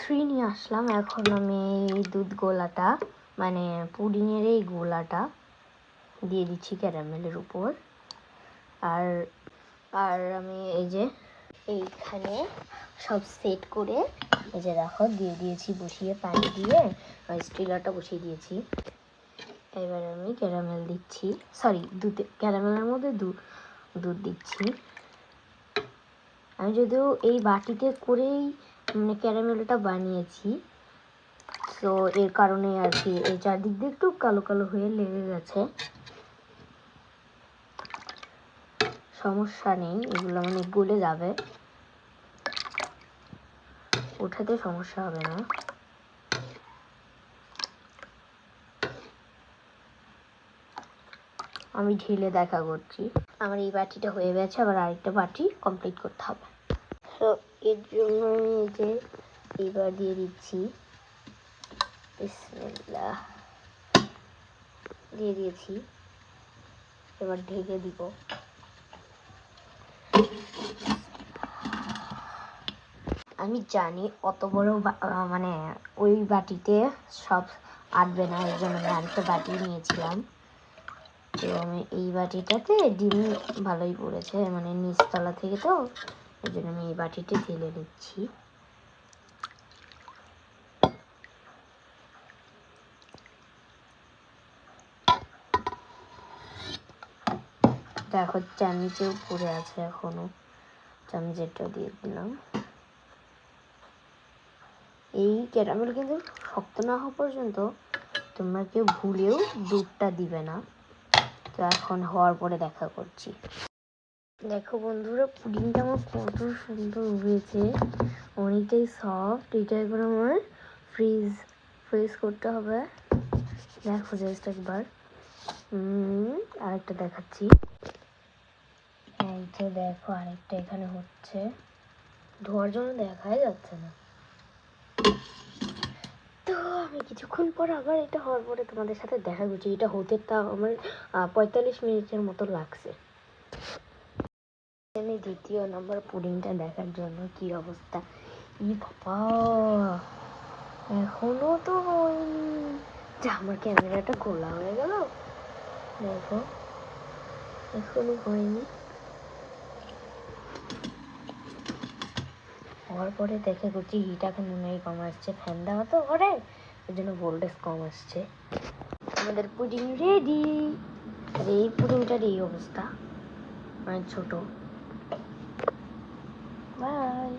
3 নিয়ে আসলাম। এখন আমি এই দুধ গোলাটা মানে পুডিংয়ের এই গোলাটা দিয়ে দিচ্ছি ক্যারামেলের উপর। আর আর আমি এই যে এইখানে সব সেট করে এই যে দেখো দিয়ে দিয়েছি, বসিয়ে পানি দিয়ে স্টিলারটা বসিয়ে দিয়েছি। এবার আমি ক্যারামেল দিচ্ছি, সরি দুধ, ক্যারামেলের মধ্যে দুধ দিচ্ছি। আমি যদিও এই বাটিতে করেই মানে ক্যারামেলটা বানিয়েছি, তো এর কারণে আর কি এই চারদিক দিয়ে একটু কালো কালো হয়ে লেগে গেছে। সমস্যা নেই, এগুলো মানে গলে যাবে, ওঠাতে সমস্যা হবে না। আমি ঢেলে দেখা করছি। আমার এই বাটিটা হয়ে গেছে, আবার আরেকটা বাটি কমপ্লিট করতে হবে। তো এর জন্য আমি এই যে এইবার দিয়ে দিচ্ছি, বিসমিল্লাহ দিয়ে দিয়েছি। এবার ঢেকে দিব। আমি জানি অত বড় মানে ওই বাটিতে সব আটবে না, এর জন্য আমি আরেকটা বাটি নিয়েছিলাম। তো আমি এই বাটিটাতে ডিম ভালোই পড়েছে, মানে নিচতলা থেকে, তো ওই জন্য আমি এই বাটিতে ঢেলে নিচ্ছি। দেখো চামচেও পড়ে আছে এখনো, চামচেরটা দিয়ে দিলাম। এই ক্যারামেল কিন্তু শক্ত না হওয়া পর্যন্ত তোমরা কেউ ভুলেও দুধটা দিবে না। তো এখন হওয়ার পরে দেখা করছি। দেখো বন্ধুরা, পুডিংটা আমার কত সুন্দর হয়েছে, অনেকটাই সফট। এটা এবার আমার ফ্রিজ করতে হবে। দেখো জাস্ট একবার, আরেকটা দেখাচ্ছি। এই তো দেখো আরেকটা এখানে হচ্ছে, ধোয়ার জন্য দেখাই যাচ্ছে না। তো আমি কিছুক্ষণ পর আবার এটা হওয়ার পরে তোমাদের সাথে দেখা করছি। এটা হতে তা আমার 45 মিনিটের মতো লাগছে। আমি দ্বিতীয় নম্বর পুডিংটা দেখার জন্য কি অবস্থা। ই বাবা, এখনো তো হয়নি। আমার ক্যামেরাটা খোলা হয়ে গেল, দেখো এখনো হয়নি। হওয়ার পরে দেখে করছি হিট এখন মনে হয় কম আসছে, ফ্যান দেওয়া তো ঘরে, ওই জন্য ভোল্টেজ কম আসছে। আমাদের পুডিং রেডি। আর এই পুডিংটার এই অবস্থা, মানে ছোট। বাই।